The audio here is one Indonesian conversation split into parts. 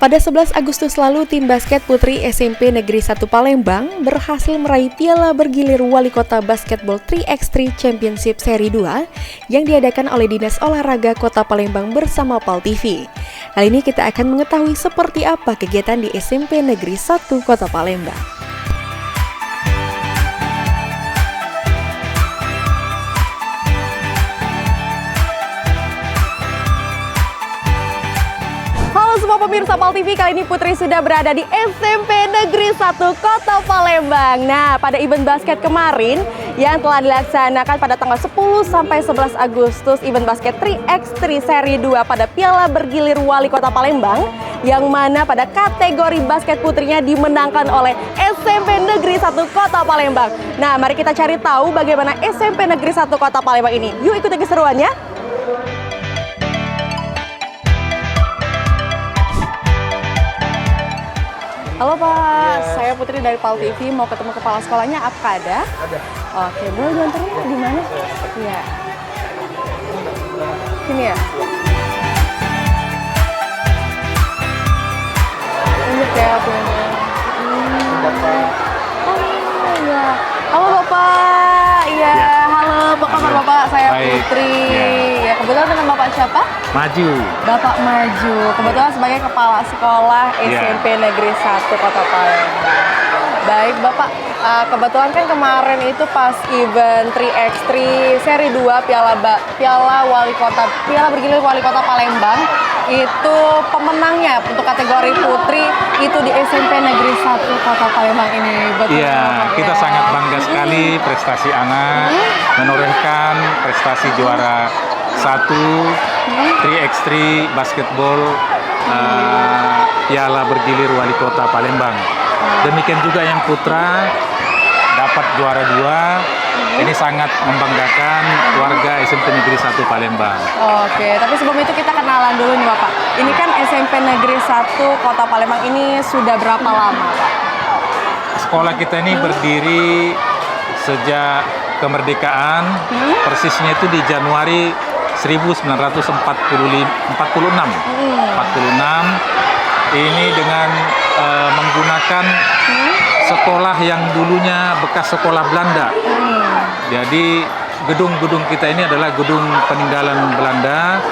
Pada 11 Agustus lalu, tim basket putri SMP Negeri 1 Palembang berhasil meraih piala bergilir Wali Kota Basketball 3x3 Championship Seri 2 yang diadakan oleh Dinas Olahraga Kota Palembang bersama PAL TV. Kali ini kita akan mengetahui seperti apa kegiatan di SMP Negeri 1 Kota Palembang. Semua pemirsa PAL TV, kali ini Putri sudah berada di SMP Negeri 1 Kota Palembang. Nah, pada event basket kemarin yang telah dilaksanakan pada tanggal 10 sampai 11 Agustus, event basket 3x3 Seri 2 pada Piala Bergilir Wali Kota Palembang, yang mana pada kategori basket putrinya dimenangkan oleh SMP Negeri 1 Kota Palembang. Nah, mari kita cari tahu bagaimana SMP Negeri 1 Kota Palembang ini. Yuk ikuti keseruannya. Halo Pak, saya Putri dari PAL TV, mau ketemu kepala sekolahnya, apakah ada? Ada. Oke, boleh diantarin di mana? Iya. Sini ya? Lanjut ya, punya. Bapak. Oh iya. Halo Bapak, iya. Halo, apa kabar Bapak? Saya Baik. Putri. Ya. Ya, kebetulan dengan Bapak siapa? Maju. Bapak Maju, kebetulan sebagai Kepala Sekolah SMP Negeri 1 Kota Palembang. Baik Bapak, kebetulan kan kemarin itu pas event 3x3 Seri 2 Piala Bergilir Wali Kota Palembang, itu pemenangnya untuk kategori putri itu di SMP Negeri 1 Kota Palembang ini. Betul. Iya, kita sangat bangga sekali prestasi anak, menorehkan prestasi juara 1 3x3 basketball Piala Bergilir Wali Kota Palembang. Demikian juga yang putra dapat juara 2. Ini sangat membanggakan warga SMP Negeri 1 Palembang. Oke, tapi sebelum itu kita kenalan dulu nih Bapak. Ini kan SMP Negeri 1 Kota Palembang ini sudah berapa lama Pak? Sekolah kita ini berdiri sejak kemerdekaan, persisnya itu di Januari 1946. Ini dengan menggunakan sekolah yang dulunya bekas sekolah Belanda. Jadi gedung-gedung kita ini adalah gedung peninggalan Belanda,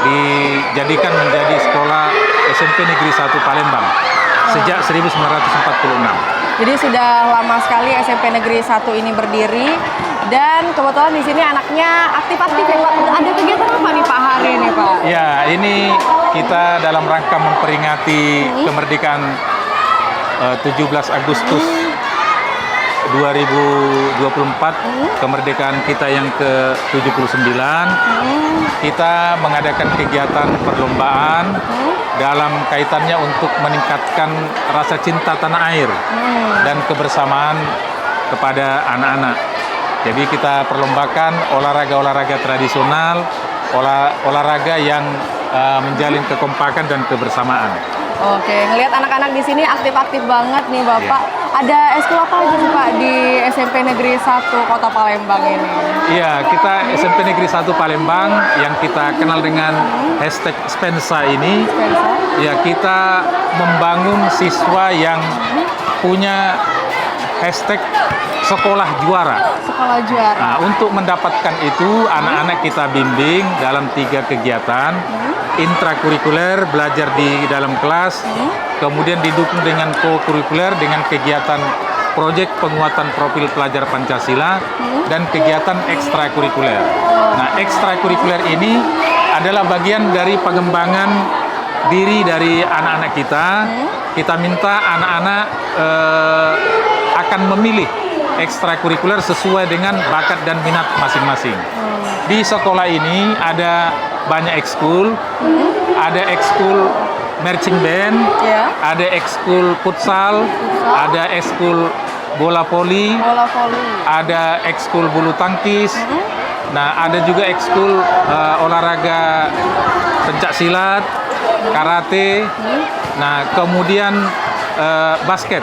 dijadikan menjadi sekolah SMP Negeri 1 Palembang sejak 1946. Jadi sudah lama sekali SMP Negeri 1 ini berdiri, dan kebetulan di sini anaknya aktif-aktif ya Pak. Ada kegiatan apa nih Pak hari ini Pak? Ya, ini kita dalam rangka memperingati kemerdekaan 17 Agustus 2024, kemerdekaan kita yang ke-79. Kita mengadakan kegiatan perlombaan dalam kaitannya untuk meningkatkan rasa cinta tanah air dan kebersamaan kepada anak-anak. Jadi kita perlombakan olahraga-olahraga tradisional, olahraga yang menjalin kekompakan dan kebersamaan. Oke, ngelihat anak-anak di sini aktif-aktif banget nih Bapak. Ya. Ada eskul apa aja sih Pak di SMP Negeri 1 Kota Palembang ini? Iya, kita SMP Negeri 1 Palembang yang kita kenal dengan hashtag Spensa ini. Ya, kita membangun siswa yang punya hashtag sekolah juara. Sekolah juara. Nah, untuk mendapatkan itu, anak-anak kita bimbing dalam 3 kegiatan. Intrakurikuler, belajar di dalam kelas, kemudian didukung dengan co-kurikuler dengan kegiatan proyek penguatan profil pelajar Pancasila, dan kegiatan ekstrakurikuler. Nah, ekstrakurikuler ini adalah bagian dari pengembangan diri dari anak-anak kita. Kita minta anak-anak akan memilih ekstrakurikuler sesuai dengan bakat dan minat masing-masing. Di sekolah ini ada banyak ekskul, ada ekskul marching band, ada ekskul futsal, ada ekskul bola voli, ada ekskul bulu tangkis. Nah, ada juga ekskul olahraga pencak silat, karate. Nah, kemudian basket.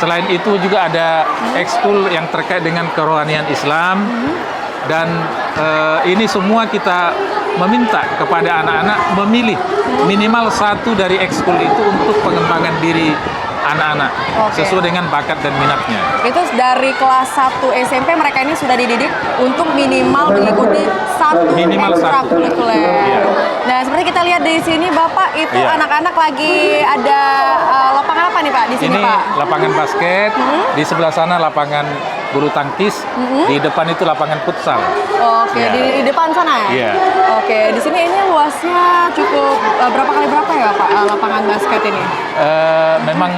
Selain itu juga ada ekskul yang terkait dengan kerohanian Islam. Dan ini semua kita meminta kepada anak-anak memilih minimal satu dari ekskul itu untuk pengembangan diri anak-anak sesuai dengan bakat dan minatnya. Itu dari kelas 1 SMP mereka ini sudah dididik untuk minimal mengikuti satu ekstrakurikuler. Iya. Nah, seperti kita lihat di sini Bapak itu anak-anak lagi ada lapangan apa nih Pak di sini ini Pak? Lapangan basket, di sebelah sana lapangan bulu tangkis, di depan itu lapangan futsal. Oke, di depan sana ya? Iya. Oke, di sini ini luasnya cukup berapa kali berapa ya Pak lapangan basket ini? Memang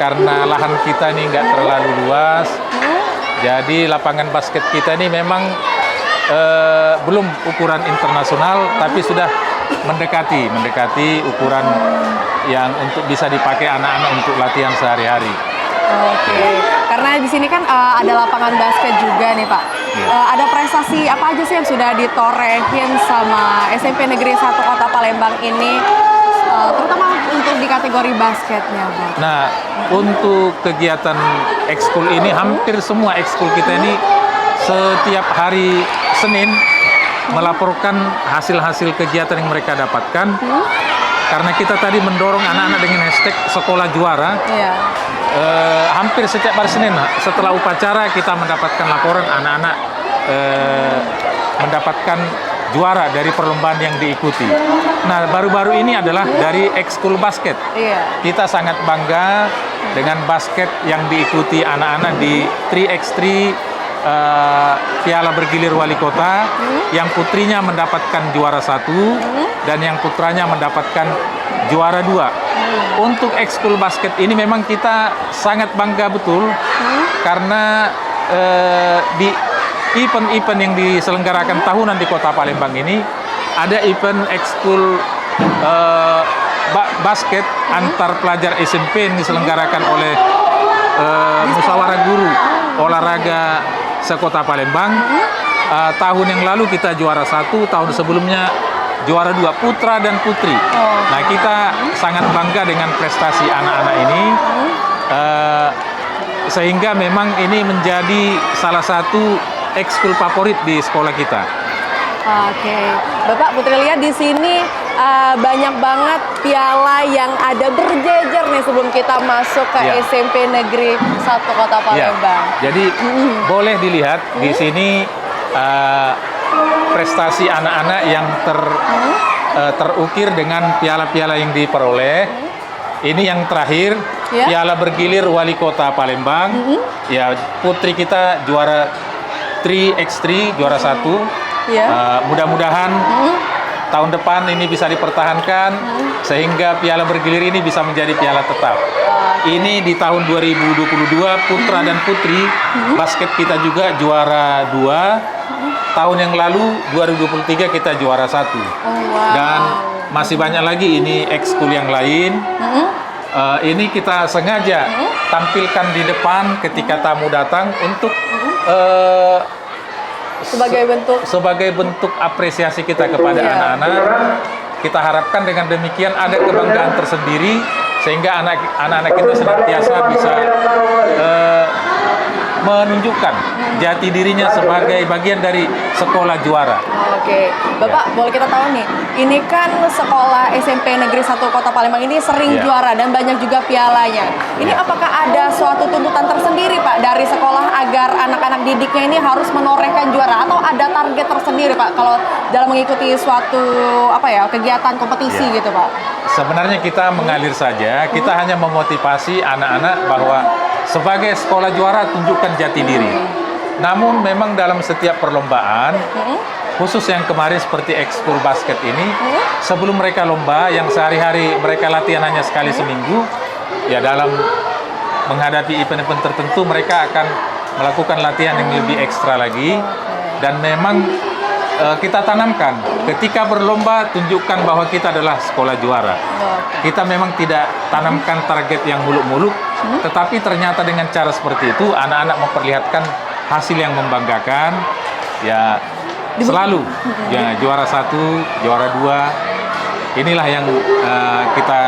karena lahan kita ini nggak terlalu luas, jadi lapangan basket kita ini memang belum ukuran internasional, tapi sudah mendekati ukuran yang untuk bisa dipakai anak-anak untuk latihan sehari-hari. Oke, karena di sini kan ada lapangan basket juga nih Pak. Ada prestasi apa aja sih yang sudah ditorehin sama SMP Negeri 1 Kota Palembang ini, terutama untuk di kategori basketnya Pak? Nah, untuk kegiatan ekskul ini hampir semua ekskul kita ini setiap hari Senin melaporkan hasil-hasil kegiatan yang mereka dapatkan. Karena kita tadi mendorong anak-anak dengan hashtag sekolah juara. Hampir setiap hari Senin setelah upacara kita mendapatkan laporan anak-anak mendapatkan juara dari perlombaan yang diikuti. Nah, baru-baru ini adalah dari ekskul basket. Kita sangat bangga dengan basket yang diikuti anak-anak di 3x3 Piala Bergilir Wali Kota, yang putrinya mendapatkan juara 1 dan yang putranya mendapatkan juara 2. Untuk ekskul basket ini memang kita sangat bangga betul karena di event-event yang diselenggarakan tahunan di Kota Palembang ini ada event ekskul basket antar pelajar SMP yang diselenggarakan oleh Musyawarah Guru Olahraga Sekota Palembang. Tahun yang lalu kita juara 1, tahun sebelumnya juara 2, putra dan putri. Nah, kita sangat bangga dengan prestasi anak-anak ini, sehingga memang ini menjadi salah satu ekskul favorit di sekolah kita. Oke, Bapak Putri lihat di sini banyak banget piala yang ada berjejer nih sebelum kita masuk ke SMP Negeri 1 Kota Palembang. Jadi boleh dilihat di sini prestasi anak-anak yang terukir dengan piala-piala yang diperoleh. Ini yang terakhir, Piala Bergilir Wali Kota Palembang. Ya, putri kita juara 3x3, juara 1. Mudah-mudahan tahun depan ini bisa dipertahankan sehingga Piala Bergilir ini bisa menjadi piala tetap. Ini di tahun 2022 putra dan putri basket kita juga juara 2. Tahun yang lalu 2023 kita juara 1. Dan masih banyak lagi ini ekskul yang lain. Ini kita sengaja tampilkan di depan ketika tamu datang untuk sebagai bentuk apresiasi kita kepada anak-anak. Kita harapkan dengan demikian ada kebanggaan tersendiri sehingga anak-anak kita senantiasa bisa menunjukkan jati dirinya sebagai bagian dari sekolah juara. Oke, Bapak boleh kita tahu nih, ini kan sekolah SMP Negeri 1 Kota Palembang ini sering juara dan banyak juga pialanya. Ini apakah ada suatu tuntutan tersendiri Pak dari sekolah agar anak-anak didiknya ini harus menorehkan juara atau ada target tersendiri Pak kalau dalam mengikuti suatu kegiatan kompetisi gitu Pak? Sebenarnya kita mengalir saja, kita hanya memotivasi anak-anak bahwa sebagai sekolah juara tunjukkan jati diri. Namun memang dalam setiap perlombaan, khusus yang kemarin seperti ekskul basket ini, sebelum mereka lomba yang sehari-hari mereka latihan hanya sekali seminggu, ya dalam menghadapi event-event tertentu mereka akan melakukan latihan yang lebih ekstra lagi. Dan memang kita tanamkan ketika berlomba tunjukkan bahwa kita adalah sekolah juara. Kita memang tidak tanamkan target yang muluk-muluk, tetapi ternyata dengan cara seperti itu anak-anak memperlihatkan hasil yang membanggakan. Ya selalu ya juara 1, juara 2. Inilah yang kita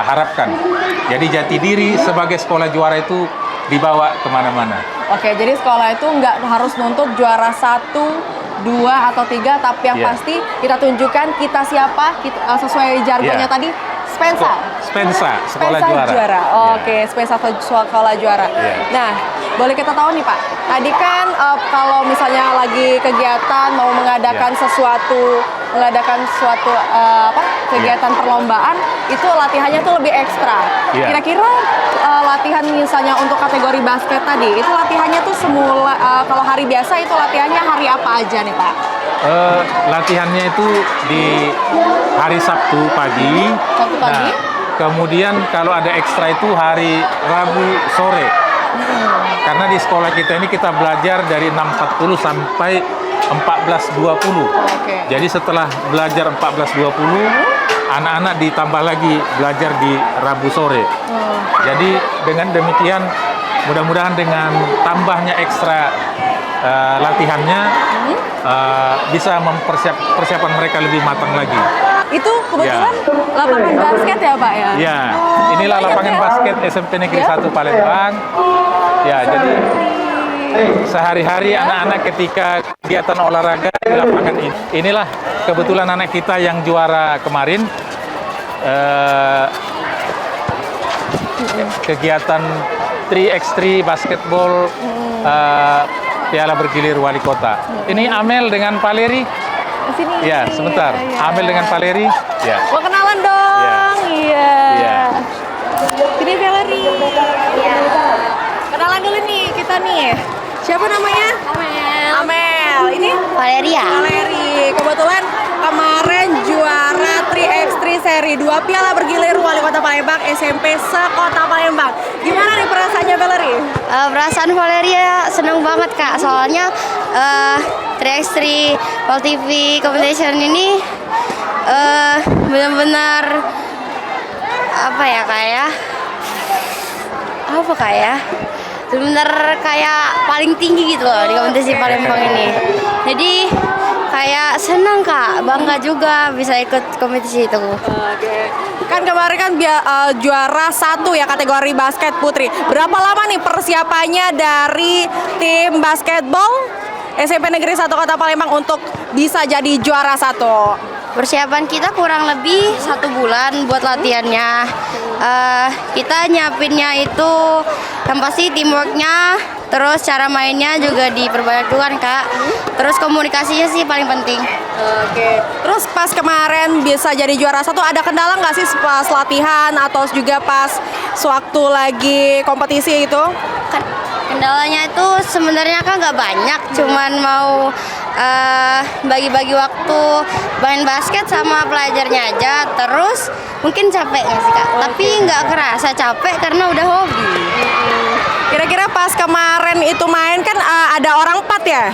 harapkan. Jadi jati diri sebagai sekolah juara itu dibawa kemana-mana. Oke, jadi sekolah itu nggak harus nuntut juara 1 2 atau 3, tapi yang Iya. pasti kita tunjukkan kita siapa, sesuai jargonnya Iya. tadi, Spensa. Spensa, sekolah Spensa juara. juara. Iya. Oke, Spensa sekolah juara. Iya. Nah, boleh kita tahu nih Pak, tadi kan kalau misalnya lagi kegiatan mau mengadakan Iya. sesuatu kegiatan perlombaan, itu latihannya tuh lebih ekstra. Iya. Kira-kira latihan misalnya untuk kategori basket tadi, itu latihannya tuh semula kalau hari biasa itu latihannya hari apa aja nih Pak? Latihannya itu di hari Sabtu pagi. Sabtu pagi? Nah, kemudian kalau ada ekstra itu hari Rabu sore. Karena di sekolah kita ini kita belajar dari 6.40 sampai 14.20. Oke. Jadi setelah belajar 14.20, anak-anak ditambah lagi belajar di Rabu sore. Jadi dengan demikian, mudah-mudahan dengan tambahnya ekstra latihannya bisa persiapan mereka lebih matang lagi. Itu kebetulan lapangan basket ya Pak ya? Ya, inilah banyak lapangan ya? basket SMP Negeri Ya? 1 Palembang. Ya, jadi sehari-hari anak-anak ketika kegiatan olahraga di lapangan ini. Inilah kebetulan anak kita yang juara kemarin. Kegiatan 3x3 basketball Piala Bergilir Wali Kota. Ini Amel dengan Valeri. Di sini. Ya, sebentar. Iya. Amel dengan Valeri. Ya. Mau kenalan dong. Iya. Iya. Ini Valerie. Iya. Kenalan dulu nih kita nih. Siapa namanya? Amel. Ini Valeria. Valerie. Kebetulan kemarin juara 3x3 seri 2 Piala Bergilir Wali Kota Palembang SMP sekota Palembang. Gimana nih perasaannya Valerie? Perasaan Valeria seneng banget kak, soalnya 3x3 Pal TV Competition ini benar-benar apa ya benar kayak paling tinggi gitu loh di kompetisi Palembang ini. Jadi kayak senang kak, bangga juga bisa ikut kompetisi itu. Oke. Kan kemarin kan juara 1 ya kategori basket putri. Berapa lama nih persiapannya dari tim basketball SMP Negeri 1 Kota Palembang untuk bisa jadi juara 1? Persiapan kita kurang lebih 1 bulan buat latihannya. Kita nyiapinnya itu yang pasti teamworknya, terus cara mainnya juga diperbanyak tuh kan kak. Terus komunikasinya sih paling penting. Oke. Terus pas kemarin bisa jadi juara 1, ada kendala nggak sih pas latihan atau juga pas sewaktu lagi kompetisi itu? Kendalanya itu sebenarnya kan nggak banyak, cuman mau bagi-bagi waktu main basket sama pelajarnya aja. Terus mungkin capek nggak sih kak? Tapi nggak kerasa capek karena udah hobi. Kira-kira pas kemarin itu main kan ada orang 4 ya?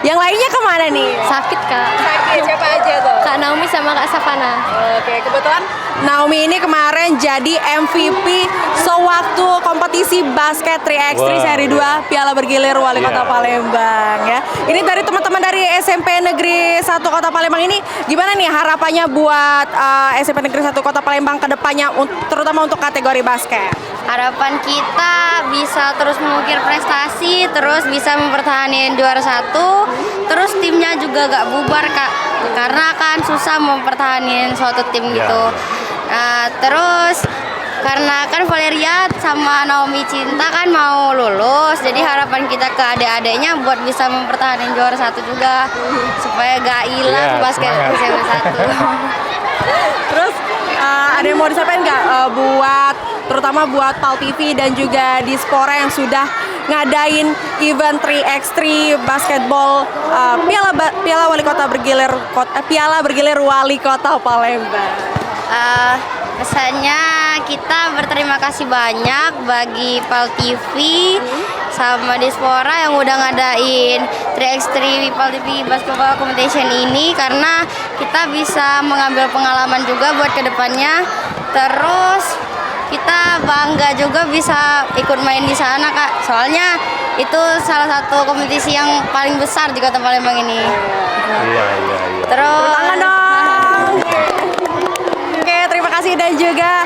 Yang lainnya kemana nih? Sakit kak. Sakit, siapa aja tuh? Kak Naomi sama Kak Savana. Oke, kebetulan Naomi ini kemarin jadi MVP sewaktu kompetisi basket 3x3 Wow. seri 2 Piala Bergilir Wali Kota Iya. Palembang ya. Ini dari teman-teman dari SMP Negeri 1 Kota Palembang ini gimana nih harapannya buat SMP Negeri 1 Kota Palembang ke depannya terutama untuk kategori basket? Harapan kita bisa terus mengukir prestasi, terus bisa mempertahankan juara 1, terus timnya juga gak bubar kak, karena kan susah mempertahankan suatu tim Ya. gitu. Nah, terus karena kan Valeria sama Naomi Cinta kan mau lulus, jadi harapan kita ke adik-adiknya buat bisa mempertahankan juara 1 juga, supaya gak hilang Ya, basket semangat. SMP 1. Terus ada yang mau disampaikan nggak terutama buat Pal TV dan juga Dispora yang sudah ngadain event 3x3 basketball Piala Wali Kota Bergilir Piala Bergilir Wali Kota Palembang. Pesannya kita berterima kasih banyak bagi Pal TV sama Dispora yang udah ngadain 3x3 Pal TV Basketball Competition ini, karena kita bisa mengambil pengalaman juga buat kedepannya. Terus kita bangga juga bisa ikut main di sana kak, soalnya itu salah satu kompetisi yang paling besar di Kota Palembang ini. Iya. Terus Tangan dong. Oke, terima kasih dan juga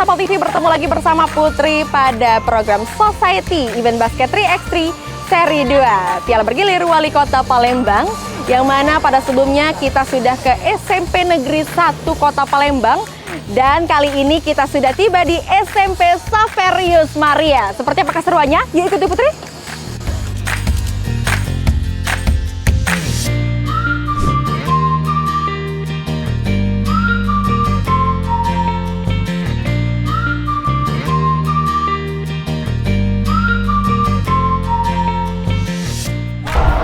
Sapal TV, bertemu lagi bersama Putri pada program Society Event Basket 3x3 Seri 2 Piala Bergilir Wali Kota Palembang, yang mana pada sebelumnya kita sudah ke SMP Negeri 1 Kota Palembang, dan kali ini kita sudah tiba di SMP Xaverius Maria. Seperti apa keseruannya? Yuk ikuti Putri.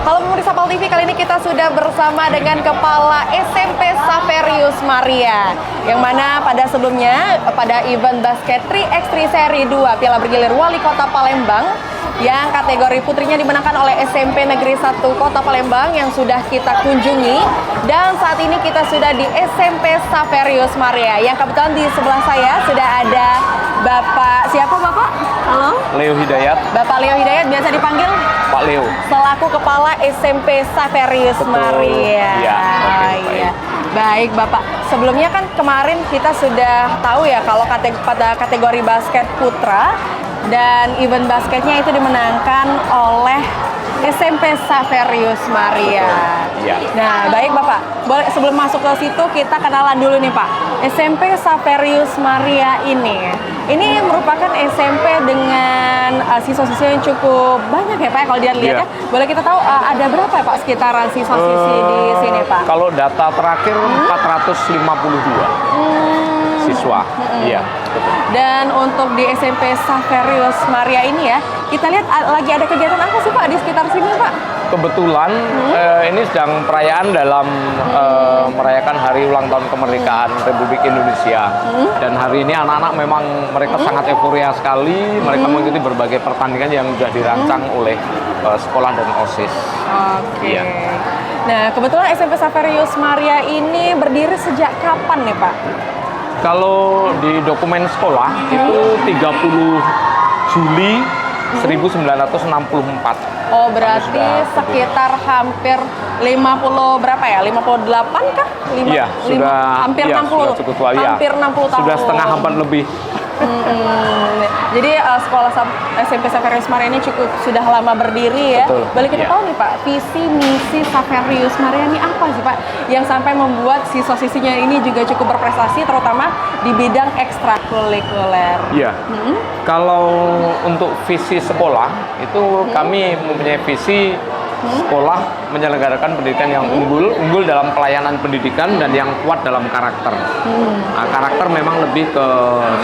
Halo pemirsa Sapal TV, kali ini kita sudah bersama dengan Kepala SMP Xaverius Maria, yang mana pada sebelumnya pada event basket 3x3 Seri 2 Piala Bergilir Wali Kota Palembang yang kategori putrinya dimenangkan oleh SMP Negeri 1 Kota Palembang yang sudah kita kunjungi, dan saat ini kita sudah di SMP Xaverius Maria, yang kebetulan di sebelah saya sudah ada Bapak, siapa Bapak? Halo? Leo Hidayat. Bapak Leo Hidayat, biasa dipanggil Pak Leo. selaku Kepala SMP Xaverius Betul. Maria. Iya, oke, Iya. Baik Bapak, sebelumnya kan kemarin kita sudah tahu ya kalau pada kategori basket putra dan event basketnya itu dimenangkan oleh SMP Xaverius Maria. Iya. Nah, baik Bapak, boleh sebelum masuk ke situ kita kenalan dulu nih Pak. SMP Xaverius Maria ini merupakan SMP dengan siswa-siswa yang cukup banyak ya Pak, kalau dilihat ya. Iya. Boleh kita tahu ada berapa ya Pak sekitaran siswa-siswi di sini Pak? Kalau data terakhir 452 siswa. Iya, betul. Dan untuk di SMP Xaverius Maria ini ya, kita lihat lagi ada kegiatan apa sih Pak di sekitar sini Pak? Kebetulan ini sedang perayaan dalam merayakan hari ulang tahun kemerdekaan Republik Indonesia. Dan hari ini anak-anak memang mereka sangat euforia sekali. Mereka mengikuti berbagai pertandingan yang sudah dirancang oleh sekolah dan OSIS. Oke. Iya. Nah, kebetulan SMP Xaverius Maria ini berdiri sejak kapan nih Pak? Kalau di dokumen sekolah itu 30 Juli 1964. Oh, berarti Sudah sekitar hampir 50 berapa ya? 58 kah? Iya, sudah hampir iya, 60. sudah cukup tua, iya. Hampir 60 tahun. Sudah setengah abad lebih. Jadi sekolah SMP Xaverius Maria ini sudah lama berdiri ya. Betul. Boleh kita Iya. tahu nih Pak, visi misi Xaverius Maria ini apa sih Pak? Yang sampai membuat siswa-siswinya ini juga cukup berprestasi, terutama di bidang ekstrakurikuler. Iya. Kalau untuk visi sekolah itu kami mempunyai visi sekolah menyelenggarakan pendidikan yang unggul dalam pelayanan pendidikan dan yang kuat dalam karakter. Nah, karakter memang lebih ke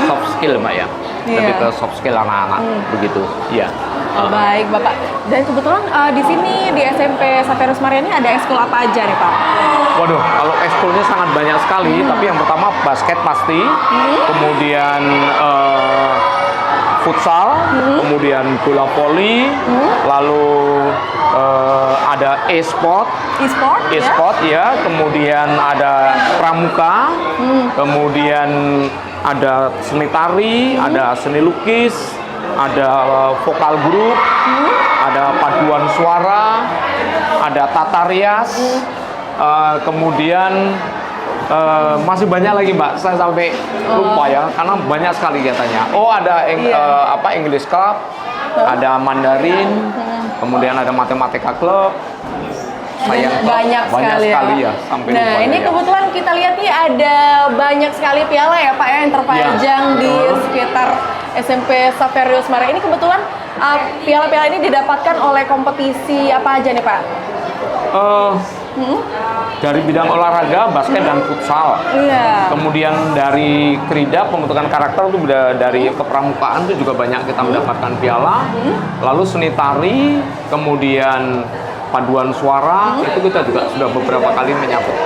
soft skill Mbak ya, lebih Iya. ke soft skill anak-anak begitu. Iya. Oh, baik Bapak. Dan kebetulan di sini di SMP Xaverius Maria ini ada ekskul apa aja nih Pak? Waduh, kalau ekskulnya sangat banyak sekali, tapi yang pertama basket pasti, kemudian futsal, kemudian bola voli, lalu ada e-sport, E-sport ya, kemudian ada pramuka, kemudian ada seni tari, ada seni lukis, ada vokal grup, ada paduan suara, ada tata rias, kemudian masih banyak lagi Mbak, saya sampai lupa ya, karena banyak sekali kegiatannya. Oh, ada English Club, ada Mandarin, kemudian ada Matematika Club. banyak sekali ya, sampai nah lupa ini ya. kebetulan kita lihat nih ada banyak sekali piala ya Pak ya, yang terpajang di sekitar SMP Xaverius Maria. Ini kebetulan piala-piala ini didapatkan oleh kompetisi apa aja nih Pak? Dari bidang olahraga, basket dan futsal. Iya. Kemudian dari krida, pembentukan karakter itu dari kepramukaan itu juga banyak kita mendapatkan piala. Lalu seni tari, kemudian paduan suara, itu kita juga sudah beberapa kali menyabut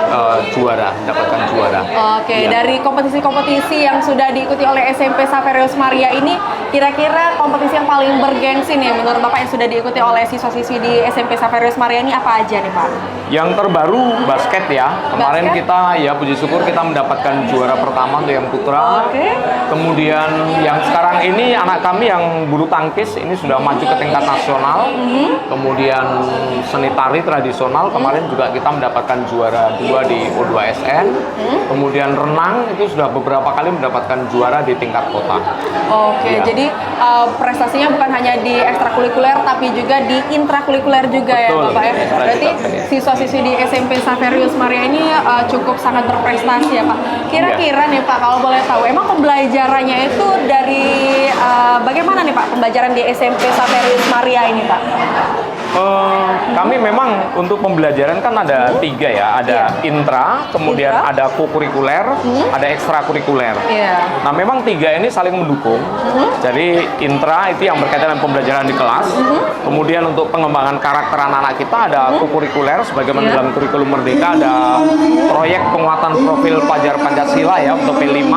dapatkan juara. Oke, Iya. dari kompetisi-kompetisi yang sudah diikuti oleh SMP Xaverius Maria ini, kira-kira kompetisi yang paling bergengsi nih menurut Bapak yang sudah diikuti oleh siswa-siswi di SMP Xaverius Maria ini apa aja nih Pak? Yang terbaru basket ya. Kemarin Basket? kita ya puji syukur kita mendapatkan juara pertama untuk yang putra. Oke. Kemudian yang sekarang ini anak kami yang bulu tangkis ini sudah maju ke tingkat nasional. Kemudian seni tari tradisional. Kemarin juga kita mendapatkan juara 2 di O2SN. Kemudian renang itu sudah beberapa kali mendapatkan juara di tingkat kota. Oke, Iya. jadi prestasinya bukan hanya di ekstrakurikuler tapi juga di intrakurikuler juga. Betul, ya Bapak ya. ekstra Berarti juga, ya. siswa-siswi di SMP Xaverius Maria ini cukup sangat berprestasi ya Pak. Kira-kira nih Pak, kalau boleh tahu, emang pembelajarannya itu dari bagaimana nih Pak pembelajaran di SMP Xaverius Maria ini Pak? Kami memang untuk pembelajaran kan ada 3 ya, ada intra, kemudian Intra. ada kokurikuler, ada ekstrakurikuler. Iya. Nah memang 3 ini saling mendukung. Jadi intra itu yang berkaitan dengan pembelajaran di kelas. Kemudian untuk pengembangan karakter anak-anak kita ada kokurikuler, sebagaimana Iya. dalam kurikulum Merdeka ada proyek penguatan profil pelajar Pancasila ya untuk P5.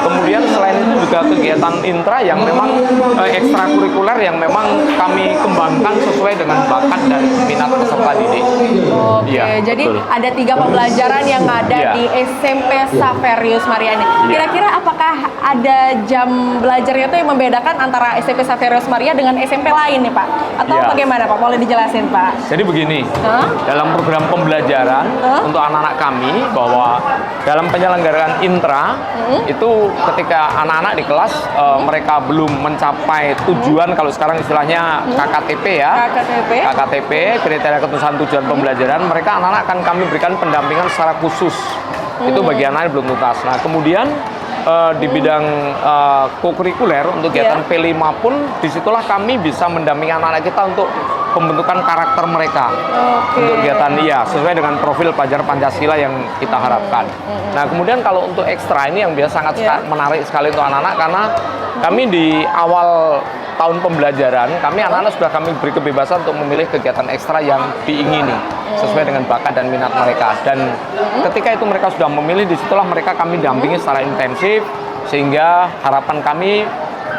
Kemudian selain itu juga kegiatan intra yang memang ekstrakurikuler yang memang kami kembangkan sesuai dengan bakat dan minat peserta didik. Oke, Iya, jadi betul. ada 3 pembelajaran yang ada Iya. di SMP Xaverius Maria ini. Iya. Kira-kira apakah ada jam belajarnya itu yang membedakan antara SMP Xaverius Maria dengan SMP lain nih Pak? Atau Iya. bagaimana Pak? Boleh dijelasin Pak? Jadi begini, Hah? dalam program pembelajaran Hah? untuk anak-anak kami bahwa dalam penyelenggaraan intra itu ketika anak-anak di kelas mereka belum mencapai tujuan, kalau sekarang istilahnya KKTP ya, KKTP, kriteria ketulusan tujuan pembelajaran, mereka anak-anak akan kami berikan pendampingan secara khusus. Itu bagi anak yang belum tuntas. Nah kemudian di bidang kokurikuler untuk kegiatan Iya. P5 pun disitulah kami bisa mendampingi anak-anak kita untuk pembentukan karakter mereka. Oke. Untuk kegiatan sesuai dengan profil pelajar Pancasila yang kita harapkan. Nah kemudian kalau untuk ekstra ini yang biasa sangat menarik sekali untuk anak-anak, karena kami di awal tahun pembelajaran kami anak-anak sudah kami beri kebebasan untuk memilih kegiatan ekstra yang diingini sesuai dengan bakat dan minat mereka. Dan ketika itu mereka sudah memilih, disitulah mereka kami dampingi secara intensif sehingga harapan kami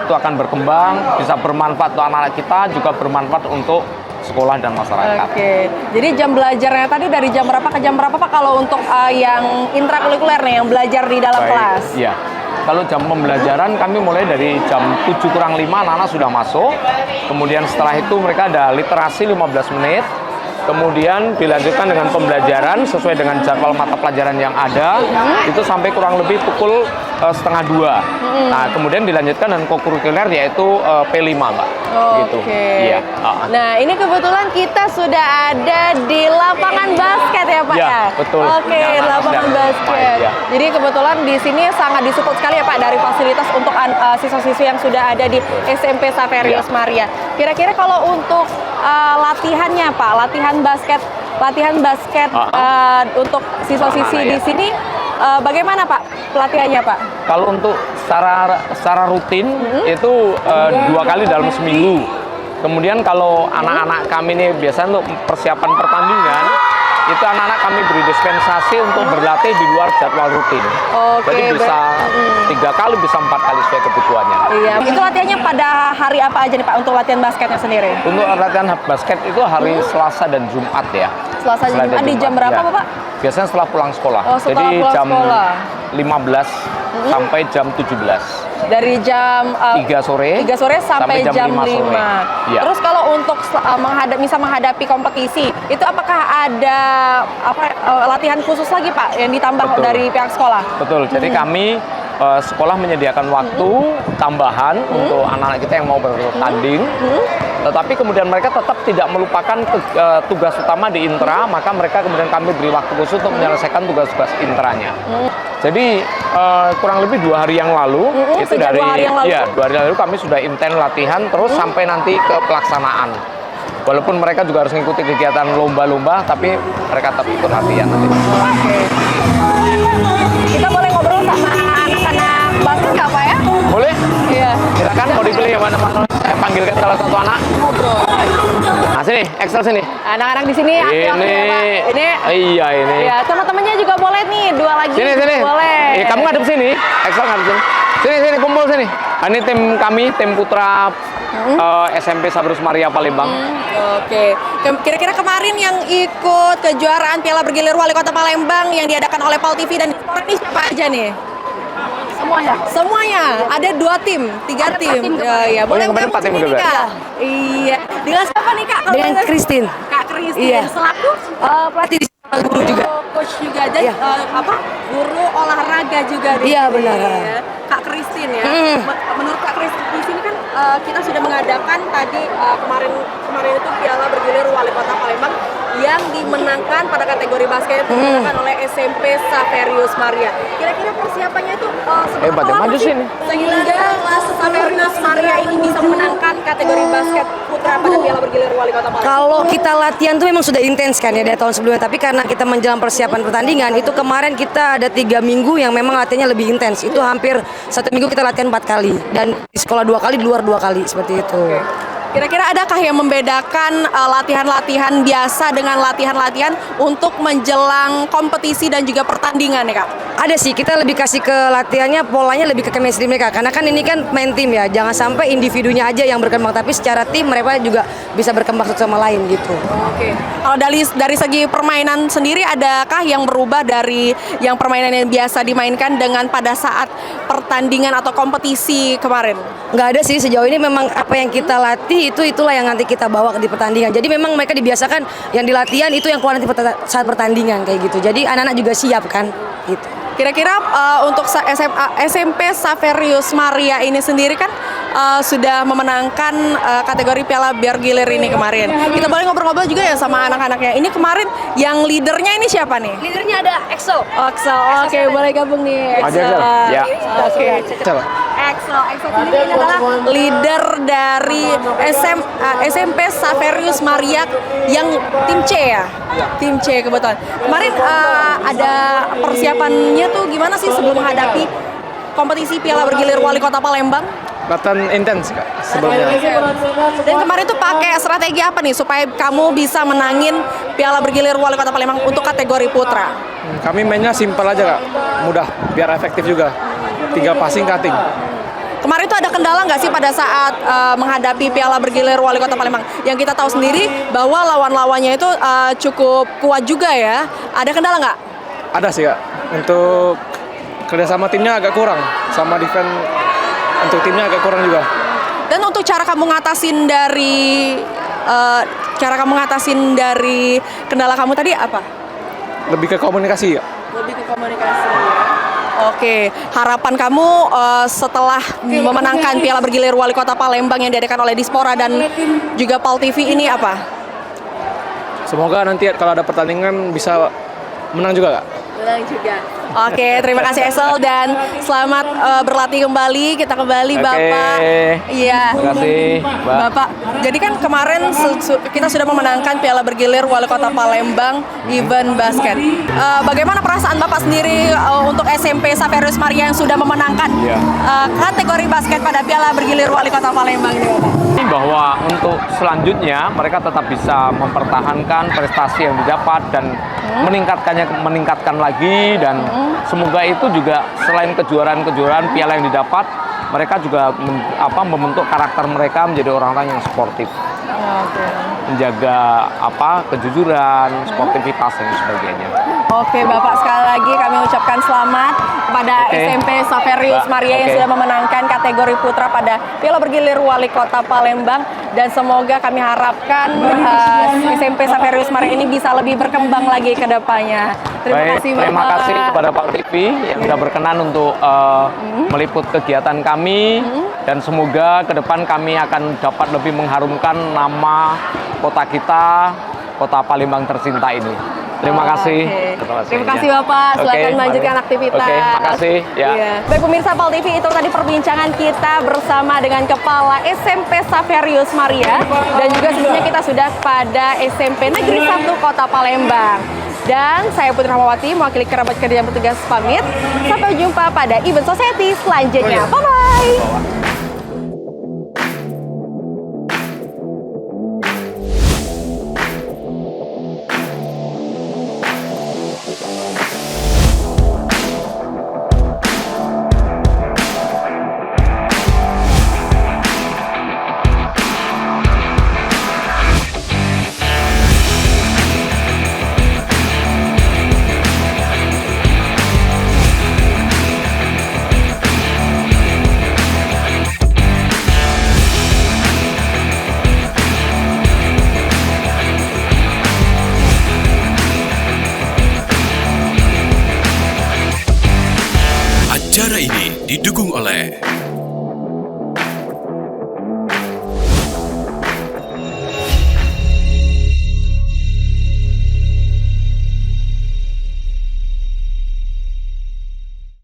itu akan berkembang, bisa bermanfaat untuk anak-anak kita, juga bermanfaat untuk sekolah dan masyarakat. Oke, jadi jam belajarnya tadi dari jam berapa ke jam berapa Pak kalau untuk yang intrakurikuler nih, yang belajar di dalam kelas? Iya. Kalau jam pembelajaran kami mulai dari jam 7:05 anak-anak sudah masuk. Kemudian setelah itu mereka ada literasi 15 menit. Kemudian dilanjutkan dengan pembelajaran sesuai dengan jadwal mata pelajaran yang ada. Itu sampai kurang lebih pukul 1:30. Nah, kemudian dilanjutkan dengan kokurikuler yaitu P5, Mbak. Gitu. Oke. Iya. Nah, ini kebetulan kita sudah ada di lapangan basket ya Pak Ya, ya? betul. Oke, Ya, lapangan sedang basket. main, ya. Jadi kebetulan di sini sangat disupport sekali ya Pak dari fasilitas untuk siswa-siswi yang sudah ada di SMP Xaverius Ya. Maria. Kira-kira kalau untuk latihannya Pak, latihan basket untuk siswa-siswi Anak-anak, di sini bagaimana Pak pelatihannya Pak? Kalau untuk secara rutin itu 2 kali dalam seminggu. Kemudian kalau anak-anak kami ini biasanya untuk persiapan pertandingan, itu anak-anak kami beri dispensasi untuk berlatih di luar jadwal rutin. Oke, Jadi bisa 3 kali, bisa 4 kali sesuai kebutuhannya. Iya, itu latihannya pada hari apa aja nih Pak untuk latihan basketnya sendiri? Untuk latihan basket itu hari Selasa dan Jumat ya. Selasa dan Jumat di jam berapa ya. Pak? Biasanya setelah pulang sekolah. Oh, setelah Jadi pulang jam sekolah. 15 sampai jam 17. Dari jam 3 sore 3 sore sampai jam 5. sore. Iya. Terus kalau untuk menghadapi kompetisi, itu apakah ada latihan khusus lagi Pak yang ditambah Betul. dari pihak sekolah? Betul, jadi kami sekolah menyediakan waktu tambahan untuk anak-anak kita yang mau bertanding, tetapi kemudian mereka tetap tidak melupakan tugas utama di intra, maka mereka kemudian kami beri waktu khusus untuk menyelesaikan tugas-tugas intranya. Jadi kurang lebih 2 hari yang lalu, itu sejak dari 2 hari yang lalu? ya 2 hari yang lalu kami sudah intens latihan terus sampai nanti ke pelaksanaan. Walaupun mereka juga harus mengikuti kegiatan lomba-lomba, tapi mereka tetap ikut latihan nanti. Oke. Kita boleh ngobrol sama anak-anak basket nggak Pak ya? Boleh? Iya. Silakan, mau dipilih yang mana? Saya panggilkan salah satu anak. Ngobrol. Nah sini, Excel sini. Anak-anak di sini aktif ya Pak. Ini Iya ini. ya teman-temannya juga boleh nih 2 lagi. Sini. Boleh. Kamu ngadep sini. Excel ngadep sini. Sini kumpul sini. Ini tim kami, tim putra SMP Xaverius Maria Palembang. Oke. Kira-kira kemarin yang ikut kejuaraan Piala Bergilir Wali Kota Palembang yang diadakan oleh Pal TV dan Dispora ini siapa aja nih? Semuanya. Ada 2 tim, 3 tim. Ya, Oh, yang kemarin 4 tim juga, Kak. Iya. Dengan siapa nih Kak? Kalau Dengan boleh- Christine. Kak Christine Iya. selaku Pelatih di sana, guru juga. coach juga dan Iya. guru olahraga juga di Iya, sini, benar. ya. Kak Christine ya. Menurut Kak Christine di sini kan kita sudah mengadakan tadi kemarin itu piala bergilir wali kota Palembang yang dimenangkan pada kategori basket dimenangkan oleh SMP Saverius Maria. Kira-kira persiapannya itu Hebat ya, maju sini. sehingga Saverius Maria ini bisa memenangkan kategori basket putra pada piala bergilir wali kota Palembang. Kalau kita latihan tuh memang sudah intens kan ya dari tahun sebelumnya. Tapi karena kita menjelang persiapan pertandingan, itu kemarin kita ada 3 minggu yang memang latihannya lebih intens. Itu hampir 1 minggu kita latihan 4 kali. Dan di sekolah 2 kali, di luar 2 kali, seperti itu. Kira-kira adakah yang membedakan latihan-latihan biasa dengan latihan-latihan untuk menjelang kompetisi dan juga pertandingan ya Kak? Ada sih, kita lebih kasih ke latihannya, polanya lebih ke chemistry mereka. Karena kan ini kan main tim ya, jangan sampai individunya aja yang berkembang. Tapi secara tim mereka juga bisa berkembang satu sama lain gitu. Oke. Kalau dari segi permainan sendiri, adakah yang berubah dari yang permainan yang biasa dimainkan dengan pada saat pertandingan atau kompetisi kemarin? Nggak ada sih, sejauh ini memang apa yang kita latih itulah yang nanti kita bawa di pertandingan. Jadi memang mereka dibiasakan yang di latihan itu yang keluar nanti saat pertandingan kayak gitu. Jadi anak-anak juga siap kan gitu. Kira-kira untuk SMP Saverius Maria ini sendiri kan sudah memenangkan kategori Piala Bergilir ini kemarin. Kita boleh ngobrol-ngobrol juga ya sama anak-anaknya. Ini kemarin yang leadernya ini siapa nih? Leadernya ada EXO. Oke, boleh gabung nih. Aja, Zel. Ya. Oke. Coba. EXO sendiri ini adalah leader dari SMP Saverius Maria yang tim C ya? Tim C kebetulan. Kemarin ada persiapannya tuh gimana sih sebelum menghadapi kompetisi Piala Bergilir Wali Kota Palembang? Latihan intens Kak sebelumnya. Dan kemarin tuh pakai strategi apa nih supaya kamu bisa menangin Piala Bergilir Wali Kota Palembang untuk kategori putra? Kami mainnya simpel aja Kak, mudah, biar efektif juga. 3 passing cutting. Kemarin tuh ada kendala nggak sih pada saat menghadapi Piala Bergilir Wali Kota Palembang? Yang kita tahu sendiri bahwa lawan-lawannya itu cukup kuat juga ya. Ada kendala nggak? Ada sih Kak, untuk kerjasama timnya agak kurang, sama defense untuk timnya agak kurang juga. Dan untuk cara kamu ngatasin dari kendala kamu tadi apa? Lebih ke komunikasi Kak. Lebih ke komunikasi ya. Oke, harapan kamu setelah memenangkan Piala Bergilir Wali Kota Palembang yang diadakan oleh Dispora dan juga PAL TV ini apa? Semoga nanti kalau ada pertandingan bisa menang juga Kak. Menang juga. Oke, terima kasih Esel dan selamat berlatih kembali. Kita kembali Bapak. Iya. Terima kasih Mbak. Bapak, jadi kan kemarin kita sudah memenangkan Piala Bergilir Wali Kota Palembang event basket. Bagaimana perasaan Bapak sendiri untuk SMP Saverius Maria yang sudah memenangkan kategori basket pada Piala Bergilir Wali Kota Palembang ini, Bapak? Bahwa untuk selanjutnya mereka tetap bisa mempertahankan prestasi yang didapat dan meningkatkan lagi, dan semoga itu juga selain kejuaraan piala yang didapat, mereka juga membentuk karakter mereka menjadi orang-orang yang sportif. Menjaga kejujuran, sportivitas dan sebagainya. Oke, Bapak, sekali lagi kami ucapkan selamat kepada SMP Saverius Maria yang sudah memenangkan kategori putra pada Piala Bergilir Wali Kota Palembang, dan semoga kami harapkan SMP Saverius Maria ini bisa lebih berkembang lagi ke depannya. Terima kasih, Bapak. Terima kasih kepada PAL TV yang sudah berkenan untuk meliput kegiatan kami, dan semoga ke depan kami akan dapat lebih mengharumkan nama kota kita, kota Palembang tercinta ini. Terima kasih. Terima kasih Bapak, silakan melanjutkan aktivitas. Oke, makasih. Ya. Iya. Baik pemirsa PAL TV, itu tadi perbincangan kita bersama dengan Kepala SMP Saverius Maria, dan juga sebelumnya kita sudah pada SMP Negeri 1 Kota Palembang. Dan saya Putri Rahmawati mewakili kerabat kerja yang bertugas pamit. Sampai jumpa pada Event Society selanjutnya. Bye-bye. Acara ini didukung oleh